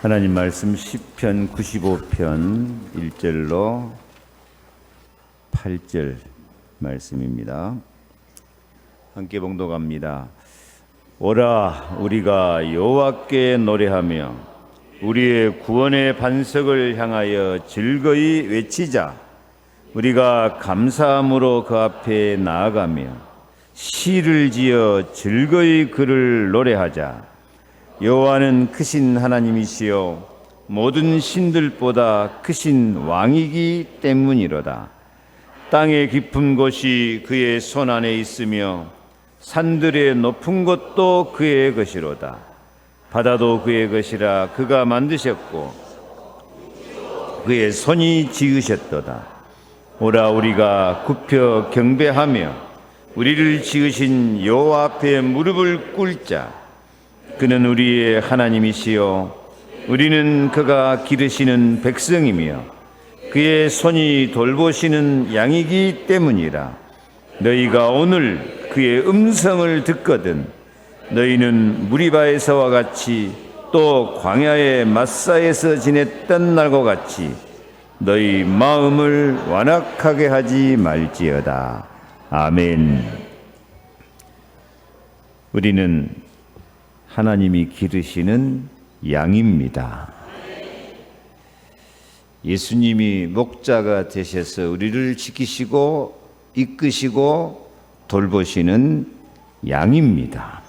하나님 말씀 시편 95편 1절로 8절 말씀입니다. 함께 봉독합니다. 오라 우리가 여호와께 노래하며 우리의 구원의 반석을 향하여 즐거이 외치자. 우리가 감사함으로 그 앞에 나아가며 시를 지어 즐거이 그를 노래하자. 여호와는 크신 하나님이시요 모든 신들보다 크신 왕이기 때문이로다. 땅의 깊은 곳이 그의 손 안에 있으며 산들의 높은 곳도 그의 것이로다. 바다도 그의 것이라 그가 만드셨고 그의 손이 지으셨도다. 오라 우리가 굽혀 경배하며 우리를 지으신 여호와 앞에 무릎을 꿇자. 그는 우리의 하나님이시요 우리는 그가 기르시는 백성이며 그의 손이 돌보시는 양이기 때문이라. 너희가 오늘 그의 음성을 듣거든 너희는 무리바에서와 같이 또 광야의 마사에서 지냈던 날과 같이 너희 마음을 완악하게 하지 말지어다. 아멘. 우리는 하나님이 기르시는 양입니다. 예수님이 목자가 되셔서 우리를 지키시고 이끄시고 돌보시는 양입니다.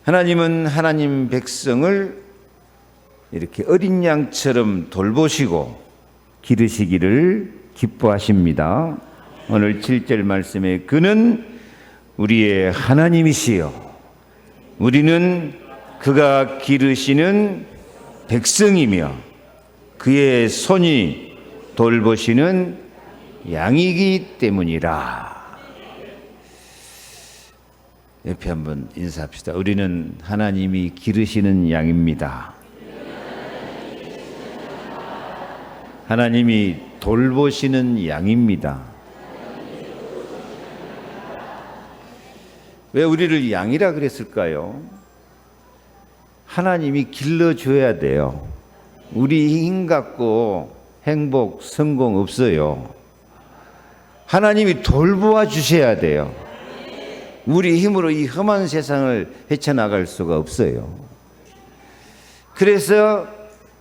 하나님은 하나님 백성을 이렇게 어린 양처럼 돌보시고 기르시기를 기뻐하십니다. 오늘 7절 말씀에 그는 우리의 하나님이시요 우리는 그가 기르시는 백성이며 그의 손이 돌보시는 양이기 때문이라. 옆에 한번 인사합시다. 우리는 하나님이 기르시는 양입니다. 하나님이 돌보시는 양입니다. 왜 우리를 양이라 그랬을까요? 하나님이 길러줘야 돼요. 우리 힘 갖고 행복, 성공 없어요. 하나님이 돌보아 주셔야 돼요. 우리 힘으로 이 험한 세상을 헤쳐나갈 수가 없어요. 그래서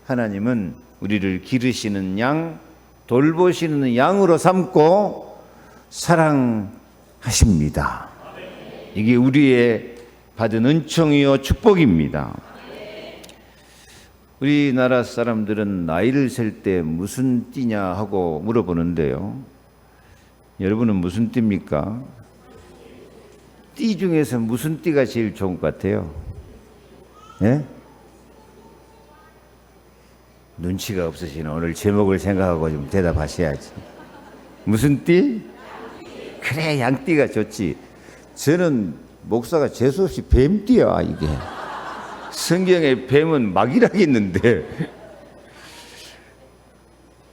하나님은 우리를 기르시는 양, 돌보시는 양으로 삼고 사랑하십니다. 이게 우리의 받은 은총이요 축복입니다. 우리나라 사람들은 나이를 셀 때 무슨 띠냐 하고 물어보는데요. 여러분은 무슨 띠입니까? 띠 중에서 무슨 띠가 제일 좋은 것 같아요? 예? 눈치가 없으시네. 오늘 제목을 생각하고 좀 대답하셔야지. 무슨 띠? 그래, 양띠가 좋지. 저는 목사가 재수없이 뱀띠야 이게. 성경에 뱀은 막이라겠는데.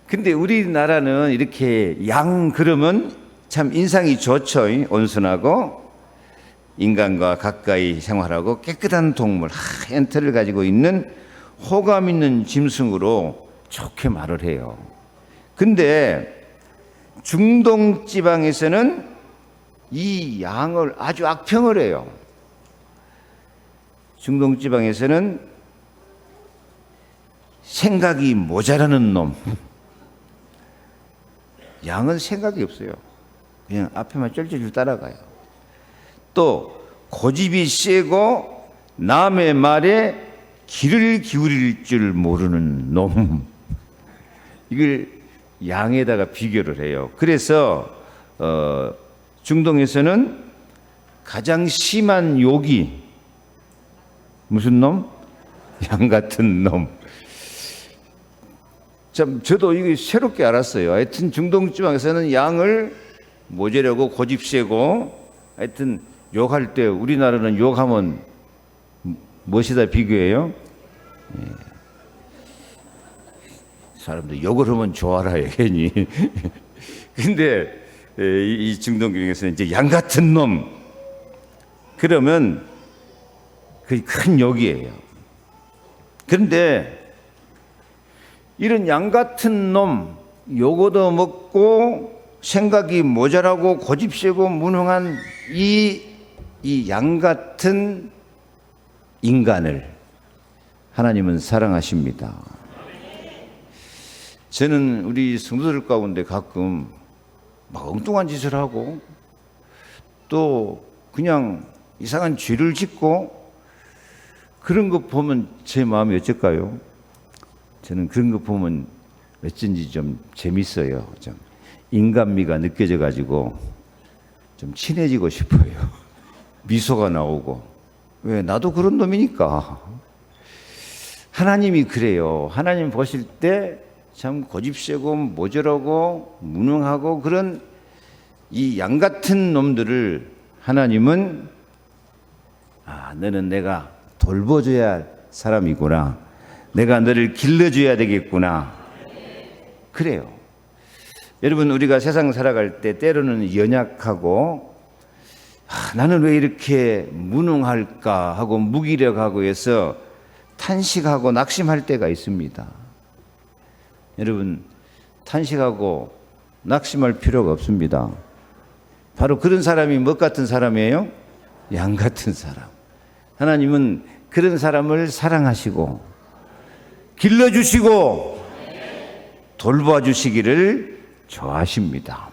근데 우리나라는 이렇게 양 그러면 참 인상이 좋죠. 온순하고 인간과 가까이 생활하고 깨끗한 동물, 하얀 털을 가지고 있는 호감 있는 짐승으로 좋게 말을 해요. 근데 중동 지방에서는 이 양을 아주 악평을 해요. 중동 지방에서는 생각이 모자라는 놈. 양은 생각이 없어요. 그냥 앞에만 쩔쩔 따라가요. 또 고집이 세고 남의 말에 귀를 기울일 줄 모르는 놈. 이걸 양에다가 비교를 해요. 그래서 중동에서는 가장 심한 욕이 무슨 놈? 양 같은 놈. 참 저도 이게 새롭게 알았어요. 하여튼 중동 지방에서는 양을 모자라고 고집세고 하여튼 욕할 때 우리나라는 욕하면 무엇이다 비교해요? 예. 사람들 욕을 하면 좋아라요 괜히. 근데 이 중동교회에서는 이제 양 같은 놈 그러면 그게 큰 욕이에요. 그런데 이런 양 같은 놈, 요거도 먹고 생각이 모자라고 고집세고 무능한 이 양 같은 인간을 하나님은 사랑하십니다. 저는 우리 성도들 가운데 가끔 막 엉뚱한 짓을 하고 또 그냥 이상한 죄를 짓고 그런 거 보면 제 마음이 어쩔까요? 저는 그런 거 보면 어쩐지 좀 재밌어요. 좀 인간미가 느껴져 가지고 좀 친해지고 싶어요. 미소가 나오고. 왜? 나도 그런 놈이니까. 하나님이 그래요. 하나님 보실 때 참 고집세고 모자라고 무능하고 그런 이 양 같은 놈들을 하나님은 너는 내가 돌봐줘야 할 사람이구나. 내가 너를 길러줘야 되겠구나. 그래요. 여러분, 우리가 세상 살아갈 때 때로는 연약하고 나는 왜 이렇게 무능할까 하고 무기력하고 해서 탄식하고 낙심할 때가 있습니다. 여러분, 탄식하고 낙심할 필요가 없습니다. 바로 그런 사람이 뭐 같은 사람이에요? 양 같은 사람. 하나님은 그런 사람을 사랑하시고 길러주시고 돌봐주시기를 좋아하십니다.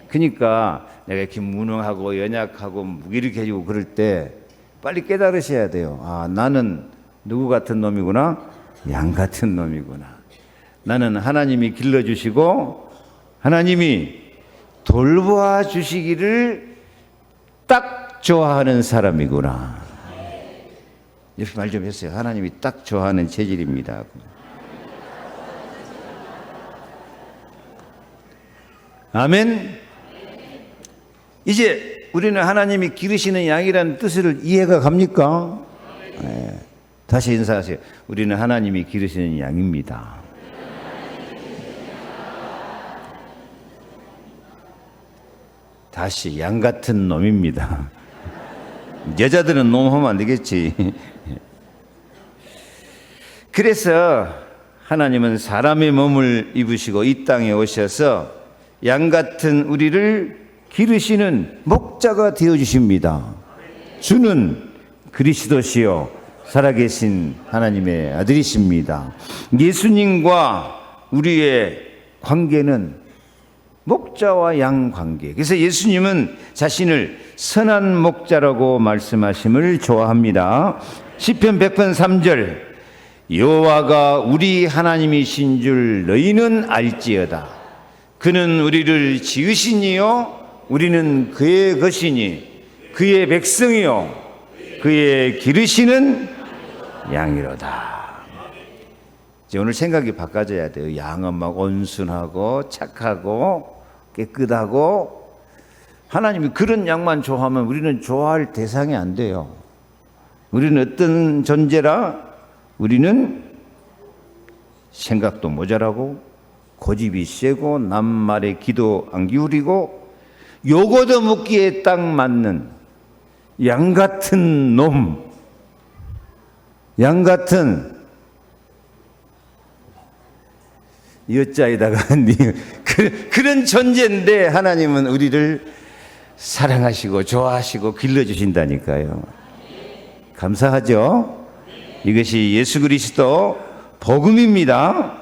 그러니까 내가 이렇게 무능하고 연약하고 무기력해지고 그럴 때 빨리 깨달으셔야 돼요. 나는 누구 같은 놈이구나? 양 같은 놈이구나. 나는 하나님이 길러주시고 하나님이 돌보아 주시기를 딱 좋아하는 사람이구나. 이렇게 말 좀 했어요. 하나님이 딱 좋아하는 체질입니다. 아멘. 이제 우리는 하나님이 기르시는 양이라는 뜻을 이해가 갑니까? 네. 다시 인사하세요. 우리는 하나님이 기르시는 양입니다. 다시 양 같은 놈입니다. 여자들은 놈 하면 안 되겠지. 그래서 하나님은 사람의 몸을 입으시고 이 땅에 오셔서 양 같은 우리를 기르시는 목자가 되어주십니다. 주는 그리스도시요 살아계신 하나님의 아들이십니다. 예수님과 우리의 관계는 목자와 양 관계. 그래서 예수님은 자신을 선한 목자라고 말씀하심을 좋아합니다. 시편 100편 3절 여호와가 우리 하나님이신 줄 너희는 알지어다. 그는 우리를 지으시니요 우리는 그의 것이니 그의 백성이요 그의 기르시는 양이로다. 이제 오늘 생각이 바꿔져야 돼요. 양은 막 온순하고 착하고 깨끗하고 하나님이 그런 양만 좋아하면 우리는 좋아할 대상이 안 돼요. 우리는 어떤 존재라? 우리는 생각도 모자라고 고집이 세고 남 말에 귀도 안 기울이고 요거도 묻기에 딱 맞는 양 같은 놈, 양 같은 여자에다가 그런 존재인데 하나님은 우리를 사랑하시고 좋아하시고 길러주신다니까요. 감사하죠? 이것이 예수 그리스도 복음입니다.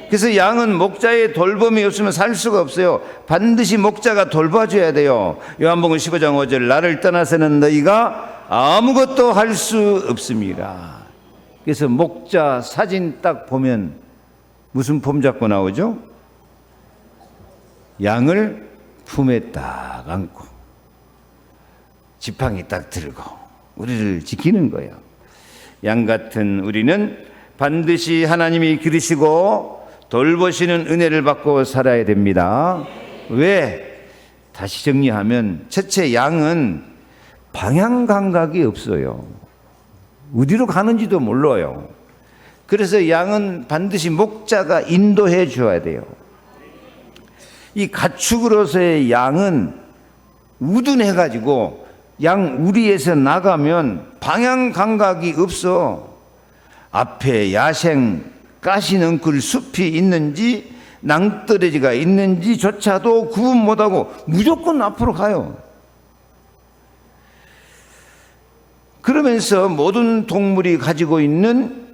그래서 양은 목자의 돌봄이 없으면 살 수가 없어요. 반드시 목자가 돌봐줘야 돼요. 요한복음 15장 5절 나를 떠나서는 너희가 아무것도 할 수 없습니다. 그래서 목자 사진 딱 보면 무슨 폼 잡고 나오죠? 양을 품에 딱 안고 지팡이 딱 들고 우리를 지키는 거예요. 양 같은 우리는 반드시 하나님이 기르시고 돌보시는 은혜를 받고 살아야 됩니다. 왜? 다시 정리하면 첫째, 양은 방향 감각이 없어요. 어디로 가는지도 몰라요. 그래서 양은 반드시 목자가 인도해 줘야 돼요. 이 가축으로서의 양은 우둔해가지고 양 우리에서 나가면 방향 감각이 없어. 앞에 야생 가시넝쿨 숲이 있는지 낭떠러지가 있는지조차도 구분 못하고 무조건 앞으로 가요. 그러면서 모든 동물이 가지고 있는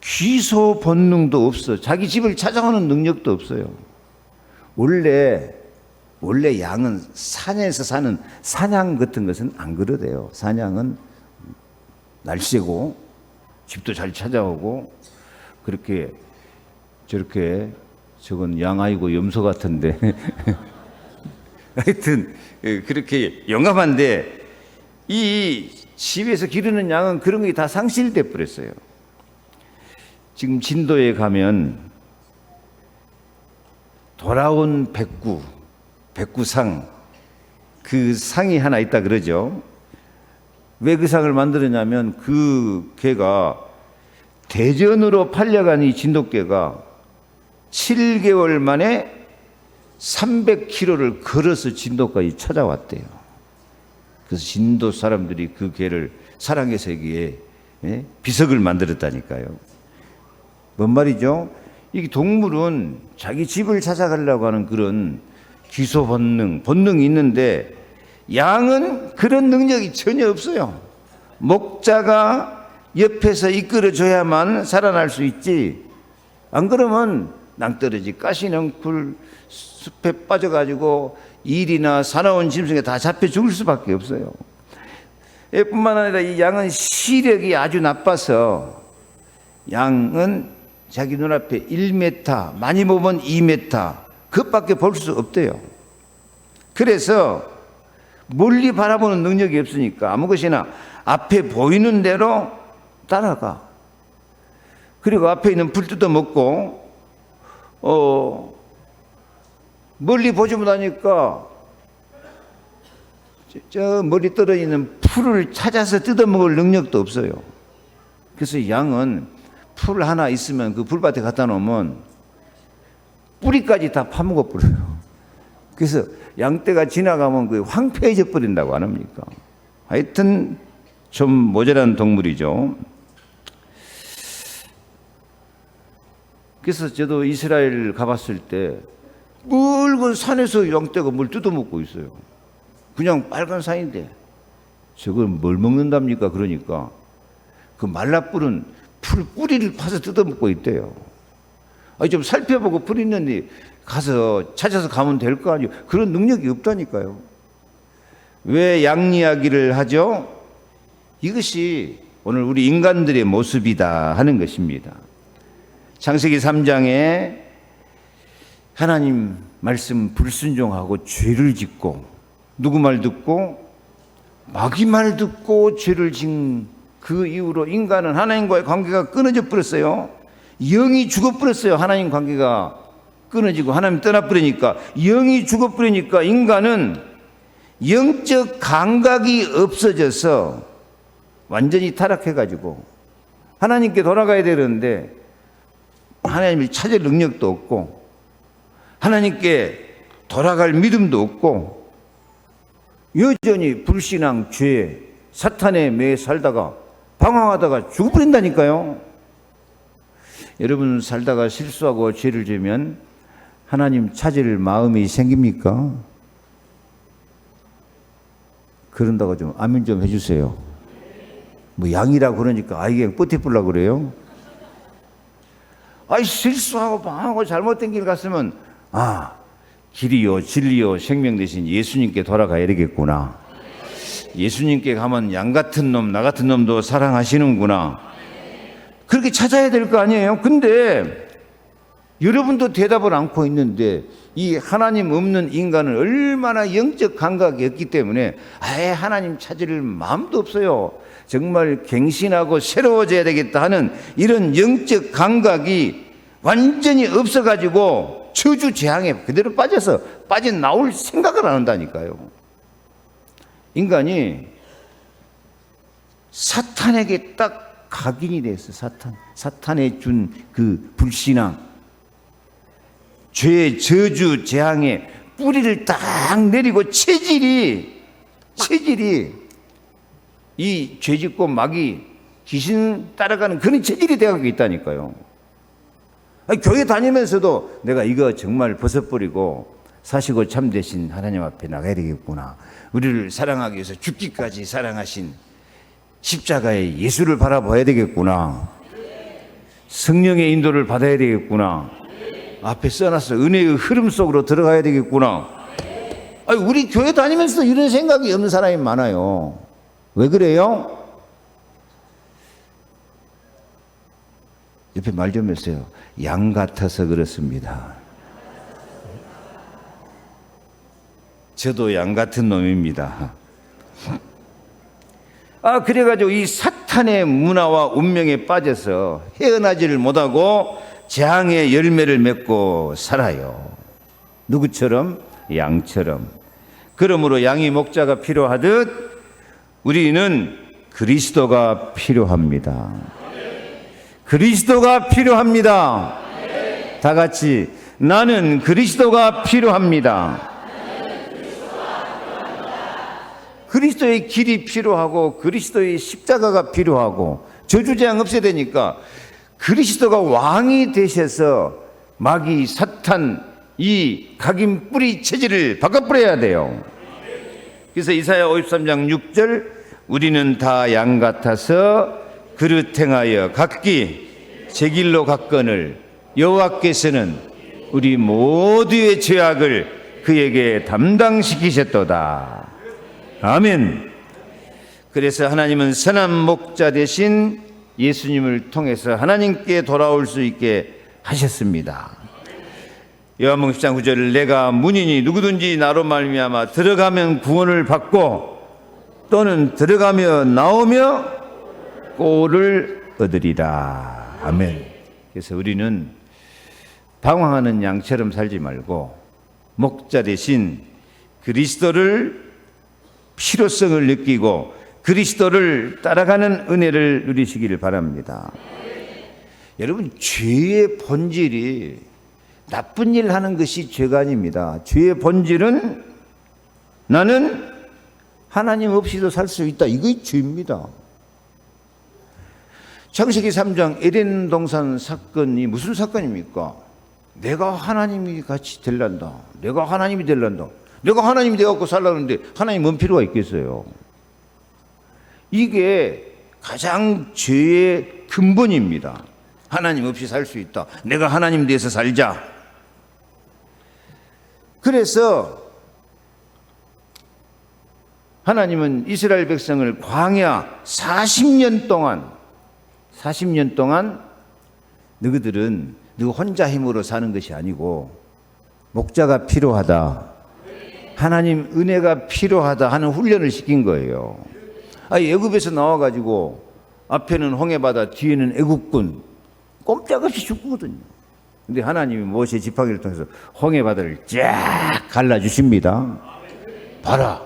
귀소 본능도 없어. 자기 집을 찾아오는 능력도 없어요. 원래 양은 산에서 사는 사냥 같은 것은 안 그러대요. 사냥은 날쌔고 집도 잘 찾아오고 그렇게 저렇게 저건 양아이고 염소 같은데 하여튼 그렇게 용감한데 이 집에서 기르는 양은 그런 게 다 상실돼 버렸어요. 지금 진도에 가면 돌아온 백구상, 그 상이 하나 있다 그러죠. 왜 그 상을 만들었냐면 그 개가 대전으로 팔려간 이 진돗개가 7개월 만에 300km를 걸어서 진도까지 찾아왔대요. 그래서 진도 사람들이 그 개를 사랑의 세계에 비석을 만들었다니까요. 뭔 말이죠? 이 동물은 자기 집을 찾아가려고 하는 그런 기소 본능이 있는데 양은 그런 능력이 전혀 없어요. 목자가 옆에서 이끌어줘야만 살아날 수 있지. 안 그러면 낭떠러지, 가시넝쿨 숲에 빠져가지고 일이나 사나운 짐승에 다 잡혀 죽을 수밖에 없어요. 뿐만 아니라 이 양은 시력이 아주 나빠서 양은 자기 눈앞에 1m, 많이 보면 2m, 그것밖에 볼 수 없대요. 그래서 멀리 바라보는 능력이 없으니까 아무 것이나 앞에 보이는 대로 따라가. 그리고 앞에 있는 불 뜯어 먹고 멀리 보지 못하니까 저 멀리 떨어져 있는 풀을 찾아서 뜯어 먹을 능력도 없어요. 그래서 양은 풀 하나 있으면 그 풀밭에 갖다 놓으면 뿌리까지 다 파먹어 버려요. 그래서 양떼가 지나가면 그 황폐해져 버린다고 안 합니까? 하여튼 좀 모자란 동물이죠. 그래서 저도 이스라엘 가봤을 때 묽은 산에서 양떼가 뭘 뜯어먹고 있어요. 그냥 빨간 산인데 저걸 뭘 먹는답니까? 그러니까 그 말라뿔은 풀 뿌리를 파서 뜯어먹고 있대요. 아니 좀 살펴보고 풀 있는데 가서 찾아서 가면 될 거 아니에요. 그런 능력이 없다니까요. 왜 양 이야기를 하죠? 이것이 오늘 우리 인간들의 모습이다 하는 것입니다. 창세기 3장에 하나님 말씀 불순종하고 죄를 짓고 누구 말 듣고 마귀 말 듣고 죄를 짓는 그 이후로 인간은 하나님과의 관계가 끊어져 버렸어요. 영이 죽어버렸어요. 하나님 관계가 끊어지고 하나님 떠나버리니까 영이 죽어버리니까 인간은 영적 감각이 없어져서 완전히 타락해가지고 하나님께 돌아가야 되는데 하나님을 찾을 능력도 없고 하나님께 돌아갈 믿음도 없고 여전히 불신앙, 죄, 사탄에 매여 살다가 방황하다가 죽어버린다니까요. 여러분 살다가 실수하고 죄를 지으면 하나님 찾을 마음이 생깁니까? 그런다고 좀 아멘 좀 해주세요. 뭐 양이라고 그러니까 아이게 뻗어보려고 그래요? 아이 실수하고 방황하고 잘못된 길 갔으면 길이요 진리요 생명 대신 예수님께 돌아가야 되겠구나. 예수님께 가면 양 같은 놈 나 같은 놈도 사랑하시는구나. 그렇게 찾아야 될 거 아니에요. 근데 여러분도 대답을 않고 있는데 이 하나님 없는 인간은 얼마나 영적 감각이 없기 때문에 아예 하나님 찾을 마음도 없어요. 정말 갱신하고 새로워져야 되겠다 하는 이런 영적 감각이 완전히 없어가지고 저주 재앙에 그대로 빠져나올 생각을 안 한다니까요. 인간이 사탄에게 딱 각인이 됐어요. 사탄에 준 그 불신앙, 죄의 저주 재앙에 뿌리를 딱 내리고 체질이 이 죄짓고 마귀 귀신 따라가는 그런 체질이 되어가고 있다니까요. 아니, 교회 다니면서도 내가 이거 정말 벗어버리고 사시고 참되신 하나님 앞에 나가야 되겠구나. 우리를 사랑하기 위해서 죽기까지 사랑하신 십자가의 예수를 바라봐야 되겠구나. 성령의 인도를 받아야 되겠구나. 앞에 써놨어. 은혜의 흐름 속으로 들어가야 되겠구나. 아니, 우리 교회 다니면서도 이런 생각이 없는 사람이 많아요. 왜 그래요? 옆에 말 좀 해주세요. 양 같아서 그렇습니다. 저도 양 같은 놈입니다. 그래가지고 이 사탄의 문화와 운명에 빠져서 헤어나지를 못하고 재앙의 열매를 맺고 살아요. 누구처럼? 양처럼. 그러므로 양이 목자가 필요하듯 우리는 그리스도가 필요합니다. 그리스도가 필요합니다. 다 같이 나는 그리스도가 필요합니다. 그리스도의 길이 필요하고 그리스도의 십자가가 필요하고 저주재앙 없애야 되니까 그리스도가 왕이 되셔서 마귀 사탄 이 각인 뿌리 체질을 바꿔버려야 돼요. 그래서 이사야 53장 6절 우리는 다 양 같아서 그릇 행하여 각기 제 길로 갔거늘 여호와께서는 우리 모두의 죄악을 그에게 담당시키셨도다. 아멘. 그래서 하나님은 선한 목자 대신 예수님을 통해서 하나님께 돌아올 수 있게 하셨습니다. 요한복음 10장 9절 내가 문이니 누구든지 나로 말미암아 들어가면 구원을 받고 또는 들어가며 나오며 꼴을 얻으리라. 아멘. 그래서 우리는 방황하는 양처럼 살지 말고 목자 대신 그리스도를 필요성을 느끼고 그리스도를 따라가는 은혜를 누리시기를 바랍니다. 여러분, 죄의 본질이 나쁜 일 하는 것이 죄가 아닙니다. 죄의 본질은 나는 하나님 없이도 살 수 있다. 이게 죄입니다. 창세기 3장 에덴 동산 사건이 무슨 사건입니까? 내가 하나님이 같이 될란다. 내가 하나님이 될란다. 내가 하나님이 되어갖고 살라는데 하나님 뭔 필요가 있겠어요? 이게 가장 죄의 근본입니다. 하나님 없이 살 수 있다. 내가 하나님 돼서 살자. 그래서 하나님은 이스라엘 백성을 광야 40년 동안 너희들은 너 혼자 힘으로 사는 것이 아니고 목자가 필요하다. 하나님 은혜가 필요하다 하는 훈련을 시킨 거예요. 애굽에서 나와가지고 앞에는 홍해바다, 뒤에는 애국군 꼼짝없이 죽거든요. 근데 하나님이 모세 지팡이를 통해서 홍해바다를 쫙 갈라주십니다. 봐라,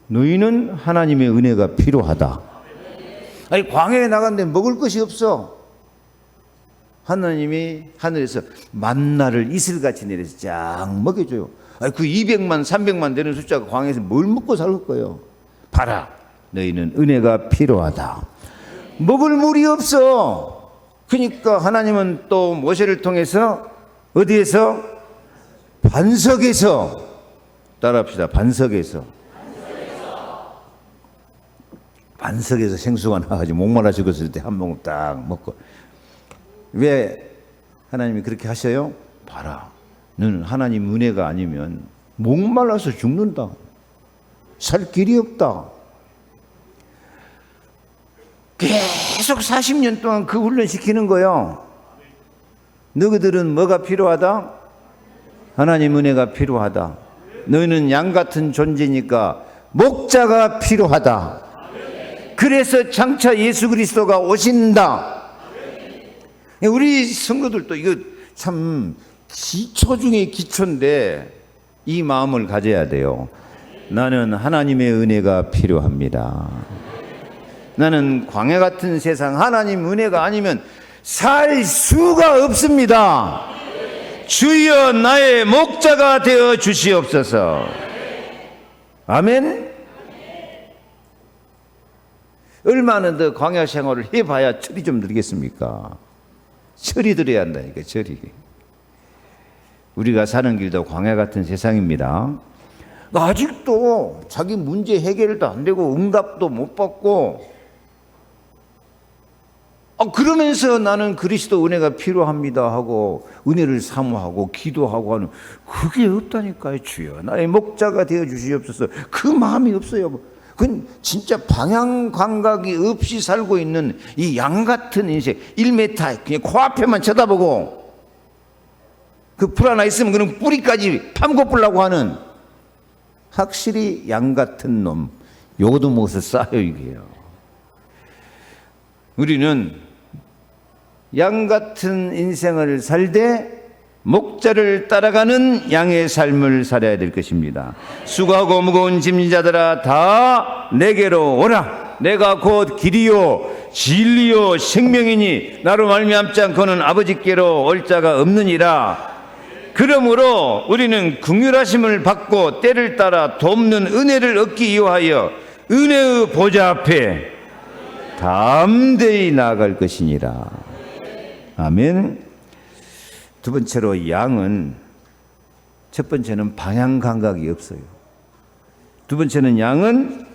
너희는 하나님의 은혜가 필요하다. 광야에 나갔는데 먹을 것이 없어. 하나님이 하늘에서 만나를 이슬같이 내려서 쫙 먹여줘요. 그 200만, 300만 되는 숫자가 광야에서 뭘 먹고 살 거예요? 봐라, 너희는 은혜가 필요하다. 먹을 물이 없어. 그러니까 하나님은 또 모세를 통해서 어디에서? 반석에서. 따라합시다. 반석에서 생수가 나와가지고 목말라 죽었을 때 한 모금 딱 먹고. 왜 하나님이 그렇게 하셔요? 봐라, 너는 하나님 은혜가 아니면 목말라서 죽는다. 살 길이 없다. 계속 40년 동안 그 훈련 시키는 거예요. 너희들은 뭐가 필요하다? 하나님 은혜가 필요하다. 너희는 양 같은 존재니까 목자가 필요하다. 그래서 장차 예수 그리스도가 오신다. 우리 성도들도 이거 참 기초 중에 기초인데 이 마음을 가져야 돼요. 나는 하나님의 은혜가 필요합니다. 나는 광야 같은 세상 하나님 은혜가 아니면 살 수가 없습니다. 주여 나의 목자가 되어 주시옵소서. 아멘. 얼마나 더 광야 생활을 해봐야 철이 좀 들겠습니까? 철이 들어야 한다니까, 철이. 우리가 사는 길도 광야 같은 세상입니다. 아직도 자기 문제 해결도 안 되고 응답도 못 받고, 그러면서 나는 그리스도 은혜가 필요합니다 하고 은혜를 사모하고 기도하고 하는, 그게 없다니까요. 주여 나의 목자가 되어 주시옵소서. 그 마음이 없어요. 그건 진짜 방향 감각이 없이 살고 있는 이 양 같은 인생. 1m 그냥 코앞에만 쳐다보고, 그 풀 하나 있으면 그런 뿌리까지 파묻고 뿌려고 하는, 확실히 양 같은 놈. 요것도 무엇을 쌓여 이게요. 우리는 양 같은 인생을 살되 목자를 따라가는 양의 삶을 살아야 될 것입니다. 수고하고 무거운 짐진 자들아 다 내게로 오라. 내가 곧 길이요 진리요 생명이니 나로 말미암지 않고는 아버지께로 올 자가 없느니라. 그러므로 우리는 긍휼하심을 받고 때를 따라 돕는 은혜를 얻기 위하여 은혜의 보좌 앞에 담대히 나아갈 것이니라. 아멘. 두 번째로 양은, 첫 번째는 방향 감각이 없어요. 두 번째는 양은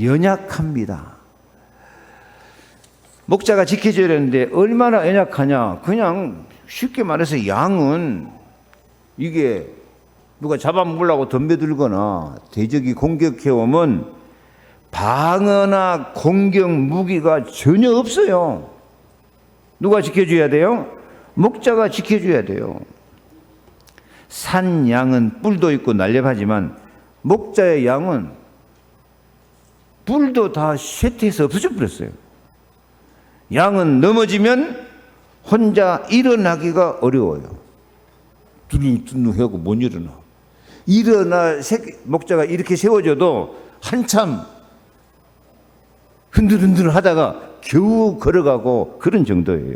연약합니다. 목자가 지켜줘야 되는데 얼마나 연약하냐. 그냥 쉽게 말해서 양은 이게 누가 잡아먹으려고 덤벼들거나 대적이 공격해오면 방어나 공격 무기가 전혀 없어요. 누가 지켜줘야 돼요? 목자가 지켜줘야 돼요. 산 양은 뿔도 있고 날렵하지만 목자의 양은 뿔도 다 쇠퇴해서 없어져 버렸어요. 양은 넘어지면 혼자 일어나기가 어려워요. 두둥두둥하고 못 일어나. 목자가 이렇게 세워져도 한참 흔들흔들 하다가 겨우 걸어가고 그런 정도예요.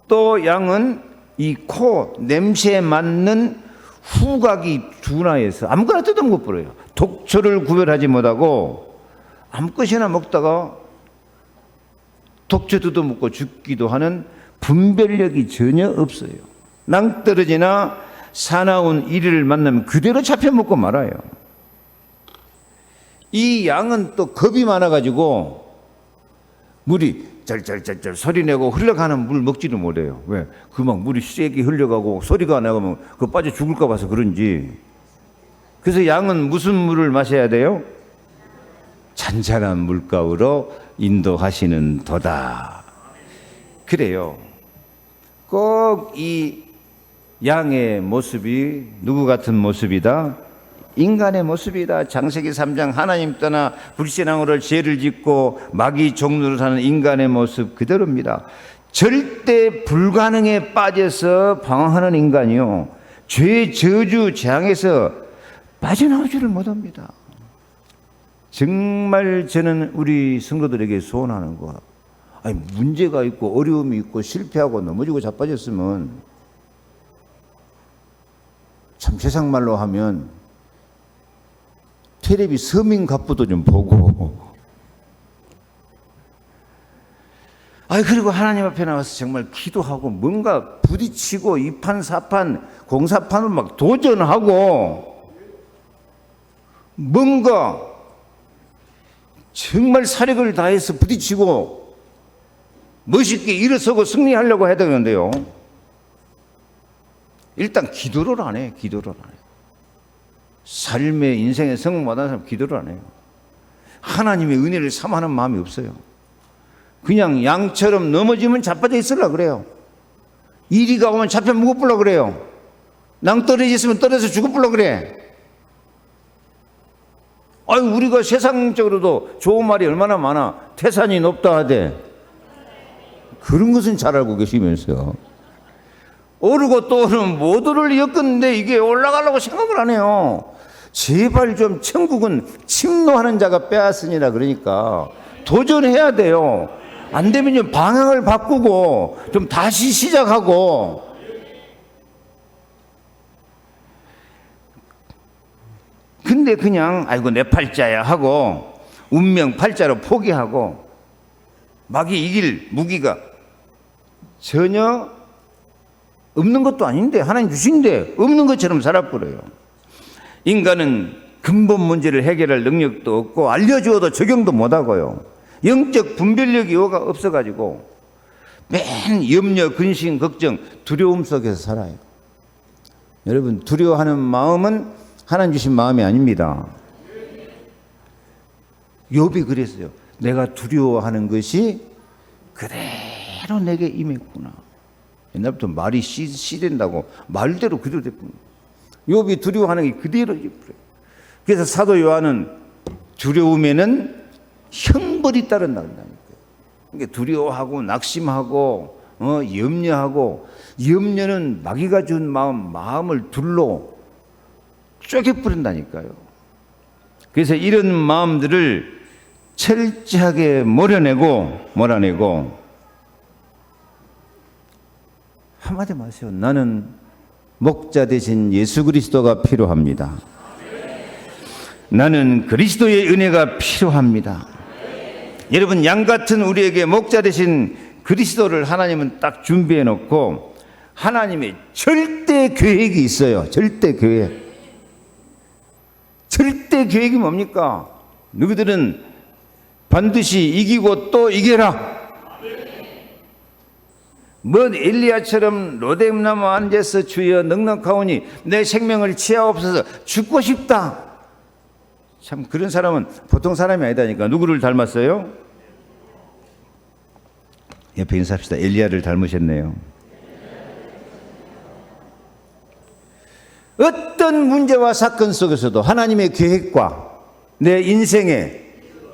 또 양은 이 코 냄새에 맞는 후각이 둔화해서 아무거나 뜯어먹어 버려요. 독초를 구별하지 못하고 아무것이나 먹다가 독초 뜯어먹고 죽기도 하는 분별력이 전혀 없어요. 낭떠러지나 사나운 이리를 만나면 그대로 잡혀먹고 말아요. 이 양은 또 겁이 많아가지고 물이 짤짤짤짤 소리내고 흘러가는 물 먹지를 못해요. 왜? 그 막 물이 세게 흘러가고 소리가 나가면 그거 빠져 죽을까 봐서 그런지. 그래서 양은 무슨 물을 마셔야 돼요? 잔잔한 물가으로 인도하시는 도다. 그래요. 꼭 이 양의 모습이 누구 같은 모습이다? 인간의 모습이다. 창세기 3장 하나님 떠나 불신앙으로 죄를 짓고 마귀 종로를 하는 인간의 모습 그대로입니다. 절대 불가능에 빠져서 방황하는 인간이요, 죄의 저주 재앙에서 빠져나오지를 못합니다. 정말 저는 우리 성도들에게 소원하는 거, 문제가 있고 어려움이 있고 실패하고 넘어지고 자빠졌으면 참 세상 말로 하면 텔레비 서민갑부도 좀 보고, 그리고 하나님 앞에 나와서 정말 기도하고 뭔가 부딪히고 이판사판 공사판을 막 도전하고 뭔가 정말 사력을 다해서 부딪히고 멋있게 일어서고 승리하려고 해야 되는데요, 일단 기도를 안 해요. 기도를 안 해요. 삶의 인생의 성공 못하는 사람 기도를 안 해요. 하나님의 은혜를 삼하는 마음이 없어요. 그냥 양처럼 넘어지면 자빠져 있으려고 그래요. 이리가 오면 잡혀 묵어보려고 그래요. 낭떠러지 있으면 떨어져서 죽어보려고 그래. 우리가 세상적으로도 좋은 말이 얼마나 많아. 태산이 높다 하되 그런 것은 잘 알고 계시면서 오르고 또 오르면 못 오를 엮었는데 이게 올라가려고 생각을 안 해요. 제발 좀 천국은 침노하는 자가 빼앗으니라. 그러니까 도전해야 돼요. 안 되면 좀 방향을 바꾸고 좀 다시 시작하고. 근데 그냥 내 팔자야 하고 운명 팔자로 포기하고 마귀 이길 무기가 전혀 없는 것도 아닌데, 하나님 주신데 없는 것처럼 살아버려요. 인간은 근본 문제를 해결할 능력도 없고 알려주어도 적용도 못하고요. 영적 분별력이 없어가지고 맨 염려, 근심, 걱정, 두려움 속에서 살아요. 여러분, 두려워하는 마음은 하나님 주신 마음이 아닙니다. 욥이 그랬어요. 내가 두려워하는 것이 그대로 내게 임했구나. 옛날부터 말이 씨된다고 말대로 그대로 됐구나. 욥이 두려워하는 게 그대로 있어요. 그래서 사도 요한은 두려움에는 형벌이 따른다니까요. 그러니까 두려워하고 낙심하고 염려하고, 염려는 마귀가 준 마음을 둘로 쪼개버린다니까요. 그래서 이런 마음들을 철저하게 몰아내고 한마디 마세요. 나는 목자 되신 예수 그리스도가 필요합니다. 나는 그리스도의 은혜가 필요합니다. 여러분, 양 같은 우리에게 목자 되신 그리스도를 하나님은 딱 준비해 놓고 하나님의 절대 계획이 있어요. 절대 계획. 절대 계획이 뭡니까? 너희들은 반드시 이기고 또 이겨라. 먼 엘리야처럼 로뎀나무 앉아서 주여 넉넉하오니 내 생명을 취하옵소서, 죽고 싶다. 참, 그런 사람은 보통 사람이 아니다니까. 누구를 닮았어요? 옆에 인사합시다. 엘리야를 닮으셨네요. 어떤 문제와 사건 속에서도 하나님의 계획과 내 인생에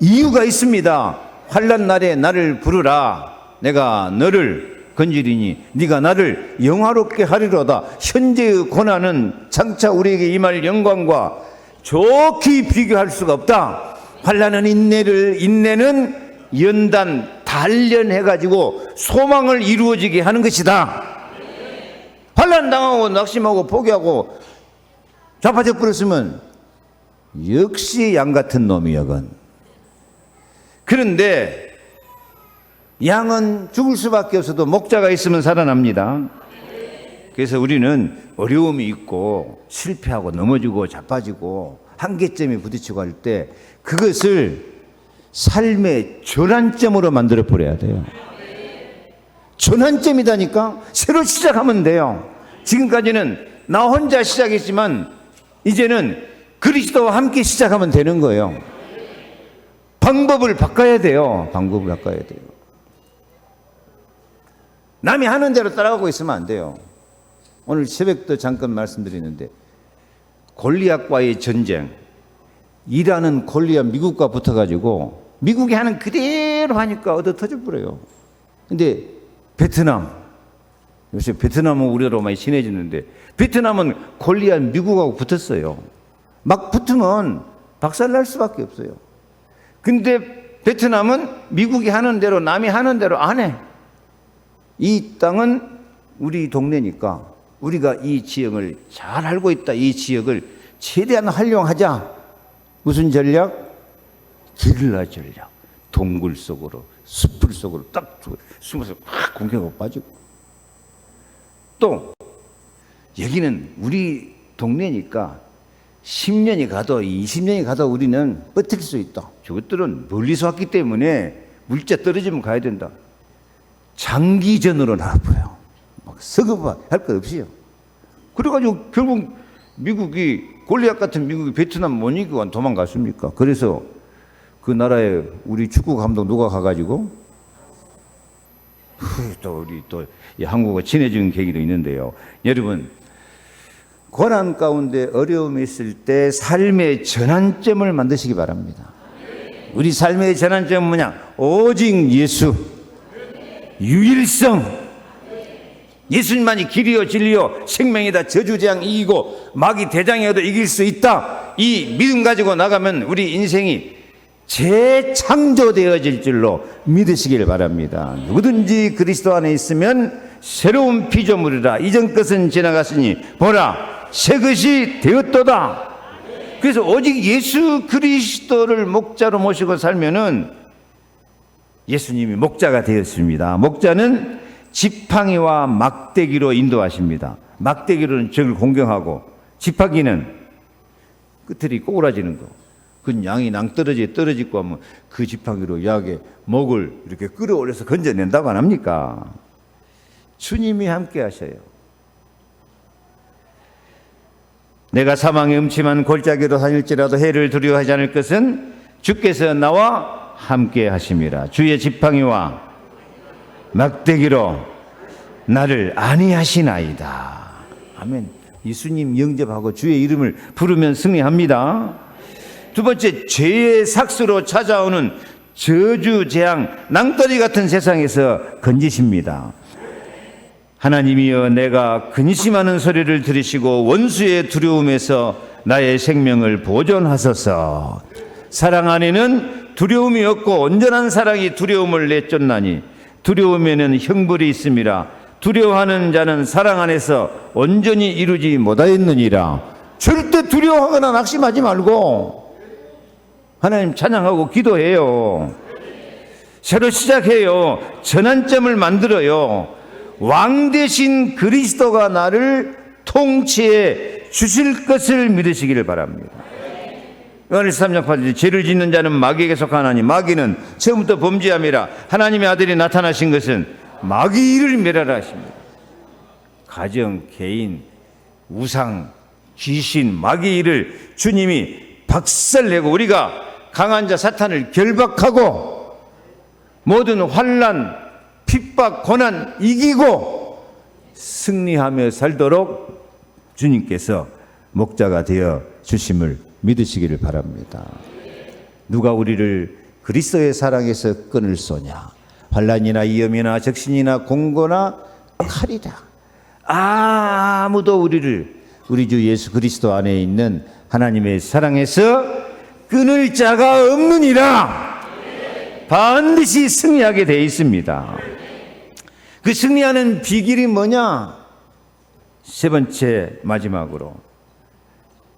이유가 있습니다. 환난 날에 나를 부르라. 내가 너를 건지리니 네가 나를 영화롭게 하리로다. 현재의 고난은 장차 우리에게 임할 영광과 좋게 비교할 수가 없다. 환난은 인내는 연단 단련해가지고 소망을 이루어지게 하는 것이다. 환난 당하고 낙심하고 포기하고 좌파져 버렸으면 역시 양 같은 놈이여건. 그런데 양은 죽을 수밖에 없어도 목자가 있으면 살아납니다. 그래서 우리는 어려움이 있고 실패하고 넘어지고 자빠지고 한계점에 부딪히고 할 때 그것을 삶의 전환점으로 만들어 버려야 돼요. 전환점이다니까. 새로 시작하면 돼요. 지금까지는 나 혼자 시작했지만 이제는 그리스도와 함께 시작하면 되는 거예요. 방법을 바꿔야 돼요. 방법을 바꿔야 돼요. 남이 하는 대로 따라가고 있으면 안 돼요. 오늘 새벽도 잠깐 말씀드리는데 골리앗과의 전쟁, 이라는 골리앗 미국과 붙어가지고 미국이 하는 그대로 하니까 얻어 터져버려요. 근데 베트남, 요새 베트남은 우리나라로 많이 친해지는데 베트남은 골리앗 미국하고 붙었어요. 막 붙으면 박살날 수밖에 없어요. 근데 베트남은 미국이 하는 대로 남이 하는 대로 안 해. 이 땅은 우리 동네니까 우리가 이 지역을 잘 알고 있다. 이 지역을 최대한 활용하자. 무슨 전략? 게릴라 전략. 동굴 속으로, 숲을 속으로 딱 숨어서 확 공격하고 빠지고. 또 여기는 우리 동네니까 10년이 가도 20년이 가도 우리는 버틸 수 있다. 저것들은 멀리서 왔기 때문에 물자 떨어지면 가야 된다. 장기전으로 나와버려요. 막 서거할 것 없이요. 그래가지고 결국 미국이, 골리앗 같은 미국이 베트남 못 이기고 도망갔습니까? 그래서 그 나라에 우리 축구 감독 누가 가가지고 또 우리 또 한국과 친해지는 계기도 있는데요. 여러분, 고난 가운데 어려움이 있을 때 삶의 전환점을 만드시기 바랍니다. 우리 삶의 전환점은 뭐냐? 오직 예수, 유일성, 예수님만이 길이요 진리요 생명이다. 저주재앙 이기고 마귀 대장이어도 이길 수 있다. 이 믿음 가지고 나가면 우리 인생이 재창조되어질 줄로 믿으시길 바랍니다. 누구든지 그리스도 안에 있으면 새로운 피조물이라. 이전 것은 지나갔으니 보라 새 것이 되었도다. 그래서 오직 예수 그리스도를 목자로 모시고 살면은 예수님이 목자가 되었습니다. 목자는 지팡이와 막대기로 인도하십니다. 막대기로는 적을 공경하고 지팡이는 끝이 꼬꾸라지는 거. 그 양이 낭떠러지에 떨어지고 하면 그 지팡이로 약의 목을 이렇게 끌어올려서 건져낸다고 안 합니까? 주님이 함께 하셔요. 내가 사망의 음침한 골짜기로 다닐지라도 해를 두려워하지 않을 것은 주께서 나와 함께 하심이라. 주의 지팡이와 막대기로 나를 안위하시나이다. 아멘. 예수님 영접하고 주의 이름을 부르면 승리합니다. 두 번째, 죄의 삭스로 찾아오는 저주, 재앙, 낭떠러지 같은 세상에서 건지십니다. 하나님이여, 내가 근심하는 소리를 들으시고 원수의 두려움에서 나의 생명을 보존하소서. 사랑 안에는 두려움이 없고 온전한 사랑이 두려움을 내쫓나니 두려움에는 형벌이 있음이라. 두려워하는 자는 사랑 안에서 온전히 이루지 못하였느니라. 절대 두려워하거나 낙심하지 말고 하나님 찬양하고 기도해요. 새로 시작해요. 전환점을 만들어요. 왕 대신 그리스도가 나를 통치해 주실 것을 믿으시기를 바랍니다. 요한일서 3장 8절, 죄를 짓는 자는 마귀에게 속하나니 마귀는 처음부터 범죄함이라. 하나님의 아들이 나타나신 것은 마귀 일을 멸하라 하십니다. 가정, 개인, 우상, 귀신, 마귀 일을 주님이 박살내고 우리가 강한 자 사탄을 결박하고 모든 환난, 핍박, 고난 이기고 승리하며 살도록 주님께서 목자가 되어 주심을 믿으시기를 바랍니다. 누가 우리를 그리스도의 사랑에서 끊을 소냐? 환난이나 위험이나 적신이나 공고나 칼이라. 아무도 우리를 우리 주 예수 그리스도 안에 있는 하나님의 사랑에서 끊을 자가 없느니라. 반드시 승리하게 되어 있습니다. 그 승리하는 비결이 뭐냐? 세 번째, 마지막으로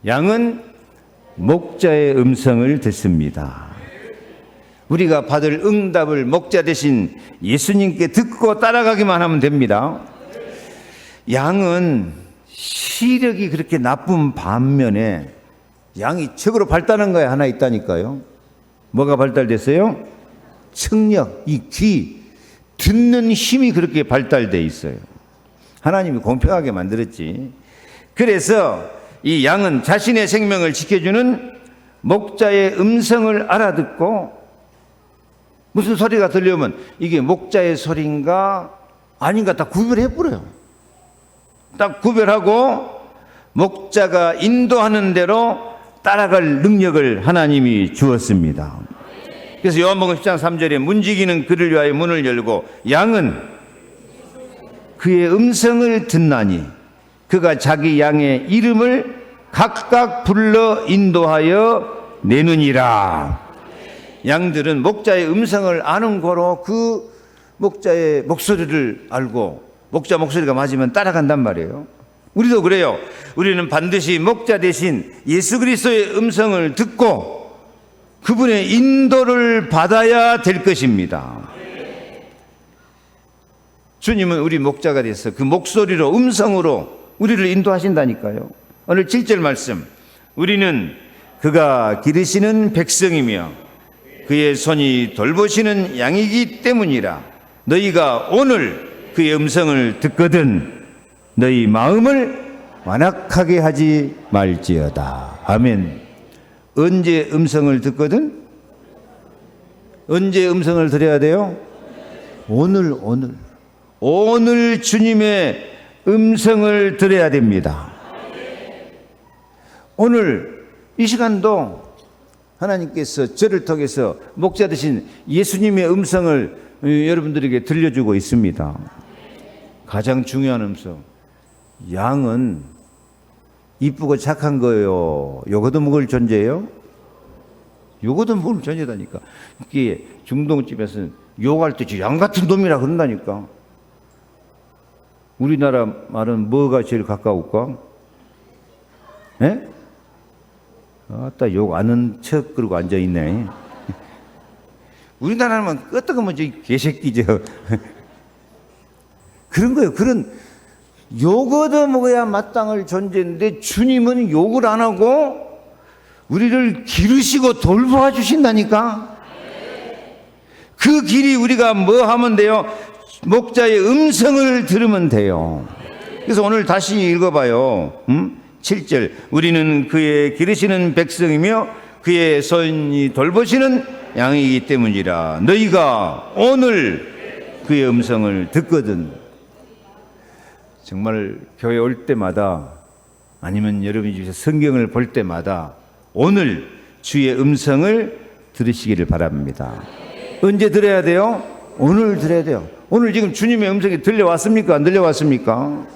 양은 목자의 음성을 듣습니다. 우리가 받을 응답을 목자 대신 예수님께 듣고 따라가기만 하면 됩니다. 양은 시력이 그렇게 나쁜 반면에 양이 척으로 발달한 거에 하나 있다니까요. 뭐가 발달됐어요? 청력, 이 귀, 듣는 힘이 그렇게 발달돼 있어요. 하나님이 공평하게 만들었지. 그래서 이 양은 자신의 생명을 지켜주는 목자의 음성을 알아듣고 무슨 소리가 들려오면 이게 목자의 소리인가 아닌가 다 구별해버려요. 딱 구별하고 목자가 인도하는 대로 따라갈 능력을 하나님이 주었습니다. 그래서 요한복음 10장 3절에 문지기는 그를 위하여 문을 열고 양은 그의 음성을 듣나니 그가 자기 양의 이름을 각각 불러 인도하여 내느니라. 양들은 목자의 음성을 아는 거로 그 목자의 목소리를 알고 목자 목소리가 맞으면 따라간단 말이에요. 우리도 그래요. 우리는 반드시 목자 대신 예수 그리스도의 음성을 듣고 그분의 인도를 받아야 될 것입니다. 주님은 우리 목자가 돼서 그 목소리로 음성으로 우리를 인도하신다니까요. 오늘 7절 말씀, 우리는 그가 기르시는 백성이며 그의 손이 돌보시는 양이기 때문이라. 너희가 오늘 그의 음성을 듣거든 너희 마음을 완악하게 하지 말지어다. 아멘. 언제 음성을 듣거든? 언제 음성을 들어야 돼요? 오늘 주님의 음성을 들어야 됩니다. 오늘 이 시간도 하나님께서 저를 통해서 목자 되신 예수님의 음성을 여러분들에게 들려주고 있습니다. 가장 중요한 음성, 양은 이쁘고 착한 거예요. 요거도 먹을 존재예요? 요거도 먹을 존재다니까. 이게 중동집에서는 욕할 때 양 같은 놈이라 그런다니까. 우리나라 말은 뭐가 제일 가까울까? 예? 아따 욕 아는 척 그러고 앉아있네. 우리나라는 어떤 거 먼저 개새끼죠. 그런 거예요. 그런 욕 얻어먹어야 마땅할 존재인데 주님은 욕을 안 하고 우리를 기르시고 돌보아 주신다니까. 그 길이 우리가 뭐 하면 돼요? 목자의 음성을 들으면 돼요. 그래서 오늘 다시 읽어봐요. 7절. 우리는 그의 기르시는 백성이며 그의 손이 돌보시는 양이기 때문이라. 너희가 오늘 그의 음성을 듣거든. 정말 교회 올 때마다 아니면 여러분이 집에서 성경을 볼 때마다 오늘 주의 음성을 들으시기를 바랍니다. 언제 들어야 돼요? 오늘 들어야 돼요. 오늘 지금 주님의 음성이 들려왔습니까? 안 들려왔습니까?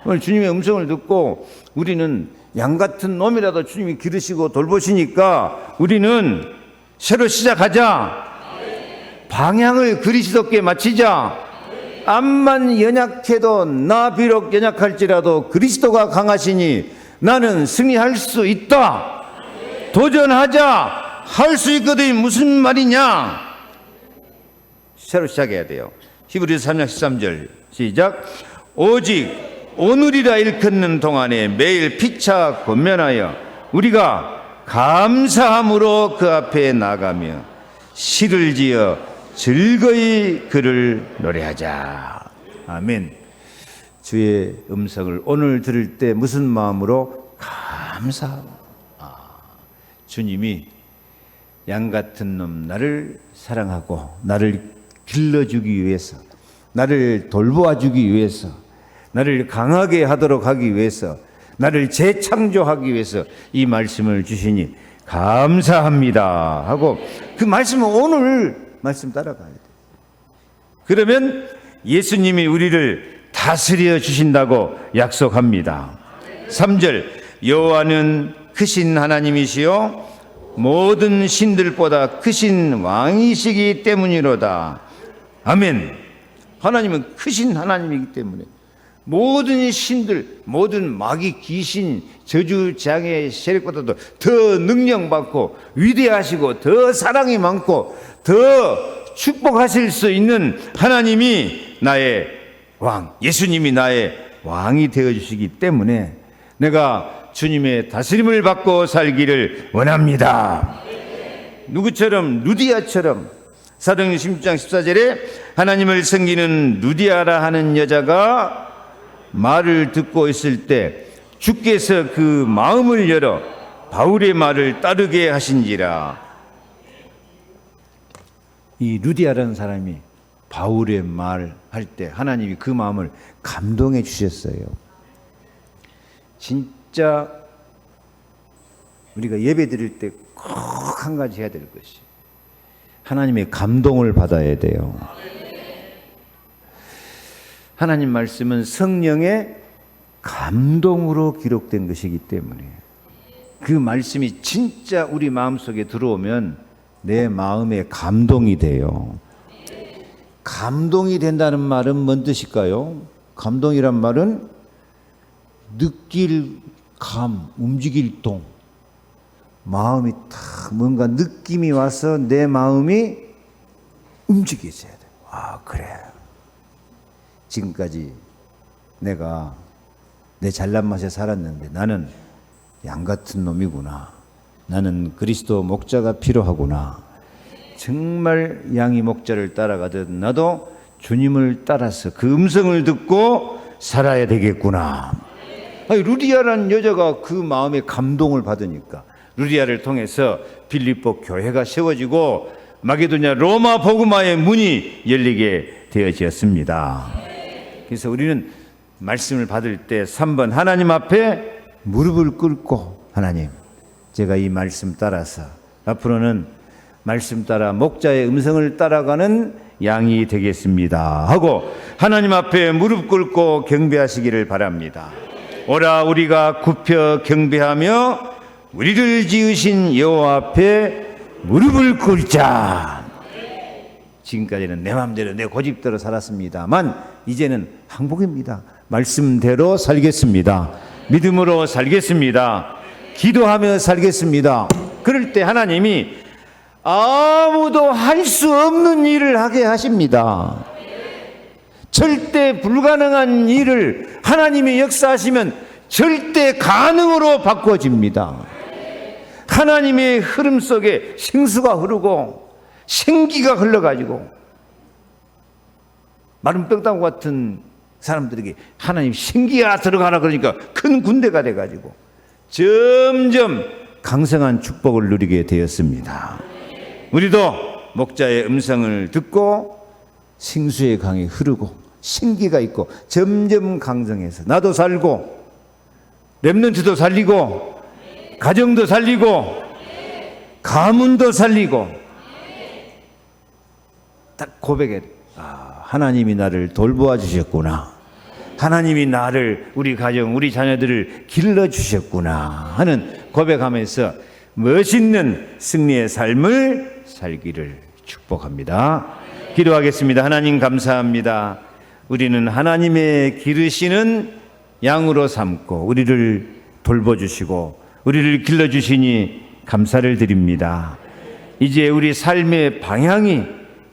오늘 주님의 음성을 듣고 우리는 양 같은 놈이라도 주님이 기르시고 돌보시니까 우리는 새로 시작하자. 방향을 그리스도께 맞추자. 암만 연약해도 나 비록 연약할지라도 그리스도가 강하시니 나는 승리할 수 있다. 도전하자. 할 수 있거든. 무슨 말이냐? 새로 시작해야 돼요. 히브리서 3장 13절 시작. 오직 오늘이라 일컫는 동안에 매일 피차 권면하여 우리가 감사함으로 그 앞에 나가며 시를 지어 즐거이 그를 노래하자. 아멘. 주의 음성을 오늘 들을 때 무슨 마음으로? 감사하고. 주님이 양 같은 놈 나를 사랑하고 나를 길러주기 위해서, 나를 돌보아주기 위해서, 나를 강하게 하도록 하기 위해서, 나를 재창조하기 위해서 이 말씀을 주시니 감사합니다 하고 그 말씀은 오늘 말씀 따라가야 돼요. 그러면 예수님이 우리를 다스려 주신다고 약속합니다. 3절. 여호와는 크신 하나님이시요 모든 신들보다 크신 왕이시기 때문이로다. 아멘. 하나님은 크신 하나님이기 때문에 모든 신들, 모든 마귀, 귀신, 저주, 장애, 세력보다도 더 능력받고 위대하시고 더 사랑이 많고 더 축복하실 수 있는 하나님이 나의 왕, 예수님이 나의 왕이 되어주시기 때문에 내가 주님의 다스림을 받고 살기를 원합니다. 누구처럼? 루디아처럼. 사도행전 16장 14절에 하나님을 섬기는 루디아라 하는 여자가 말을 듣고 있을 때 주께서 그 마음을 열어 바울의 말을 따르게 하신지라. 이 루디아라는 사람이 바울의 말 할 때 하나님이 그 마음을 감동해 주셨어요. 진짜 우리가 예배 드릴 때 꼭 한 가지 해야 될 것이 하나님의 감동을 받아야 돼요. 하나님 말씀은 성령의 감동으로 기록된 것이기 때문에 그 말씀이 진짜 우리 마음속에 들어오면 내 마음에 감동이 돼요. 감동이 된다는 말은 뭔 뜻일까요? 감동이란 말은 느낄 감, 움직일 동. 마음이 탁 뭔가 느낌이 와서 내 마음이 움직여져야 돼. 아, 그래. 지금까지 내가 내 잘난 맛에 살았는데 나는 양 같은 놈이구나. 나는 그리스도 목자가 필요하구나. 정말 양이 목자를 따라가듯 나도 주님을 따라서 그 음성을 듣고 살아야 되겠구나. 아니, 루디아라는 여자가 그 마음에 감동을 받으니까 루디아를 통해서 빌립보 교회가 세워지고 마게도냐 로마 복음화의 문이 열리게 되어졌습니다. 그래서 우리는 말씀을 받을 때 3번 하나님 앞에 무릎을 꿇고 하나님, 제가 이 말씀 따라서 앞으로는 말씀 따라 목자의 음성을 따라가는 양이 되겠습니다 하고 하나님 앞에 무릎 꿇고 경배하시기를 바랍니다. 오라 우리가 굽혀 경배하며 우리를 지으신 여호와 앞에 무릎을 꿇자. 지금까지는 내 마음대로 내 고집대로 살았습니다만 이제는 항복입니다. 말씀대로 살겠습니다. 믿음으로 살겠습니다. 기도하며 살겠습니다. 그럴 때 하나님이 아무도 할 수 없는 일을 하게 하십니다. 절대 불가능한 일을 하나님이 역사하시면 절대 가능으로 바꿔집니다. 하나님의 흐름 속에 생수가 흐르고 생기가 흘러가지고 마른 뼈다구 같은 사람들에게 하나님 생기가 들어가라 그러니까 큰 군대가 돼가지고 점점 강성한 축복을 누리게 되었습니다. 우리도 목자의 음성을 듣고 생수의 강이 흐르고 생기가 있고 점점 강성해서 나도 살고 렘넌트도 살리고 가정도 살리고 가문도 살리고 딱 고백해. 하나님이 나를 돌보아 주셨구나. 하나님이 나를, 우리 가정, 우리 자녀들을 길러주셨구나 하는 고백하면서 멋있는 승리의 삶을 살기를 축복합니다. 기도하겠습니다. 하나님 감사합니다. 우리는 하나님의 기르시는 양으로 삼고 우리를 돌보주시고 우리를 길러주시니 감사를 드립니다. 이제 우리 삶의 방향이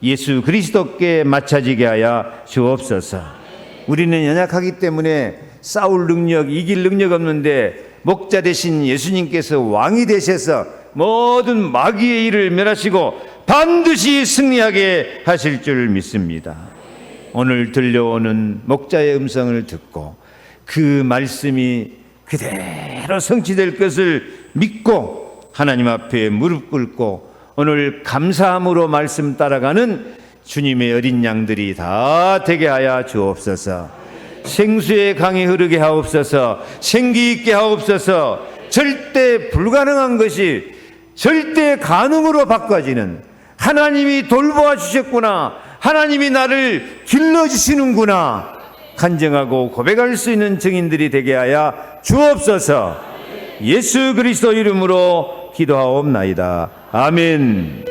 예수 그리스도께 맞춰지게 하여 주옵소서. 우리는 연약하기 때문에 싸울 능력, 이길 능력 없는데 목자 되신 예수님께서 왕이 되셔서 모든 마귀의 일을 멸하시고 반드시 승리하게 하실 줄 믿습니다. 오늘 들려오는 목자의 음성을 듣고 그 말씀이 그대로 성취될 것을 믿고 하나님 앞에 무릎 꿇고 오늘 감사함으로 말씀 따라가는 주님의 어린 양들이 다 되게 하여 주옵소서. 생수의 강이 흐르게 하옵소서. 생기 있게 하옵소서. 절대 불가능한 것이 절대 가능으로 바꿔지는, 하나님이 돌보아 주셨구나, 하나님이 나를 길러주시는구나 간증하고 고백할 수 있는 증인들이 되게 하여 주옵소서. 예수 그리스도 이름으로 기도하옵나이다. 아멘.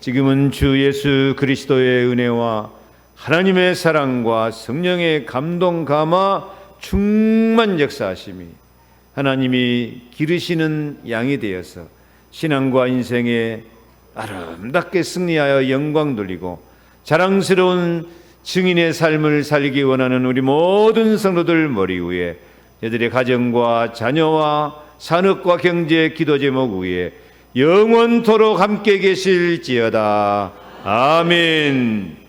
지금은 주 예수 그리스도의 은혜와 하나님의 사랑과 성령의 감동 감화 충만 역사하심이 하나님이 기르시는 양이 되어서 신앙과 인생에 아름답게 승리하여 영광 돌리고 자랑스러운 증인의 삶을 살기 원하는 우리 모든 성도들 머리 위에, 저들의 가정과 자녀와 산업과 경제 기도 제목 위에 영원토록 함께 계실지어다. 아멘.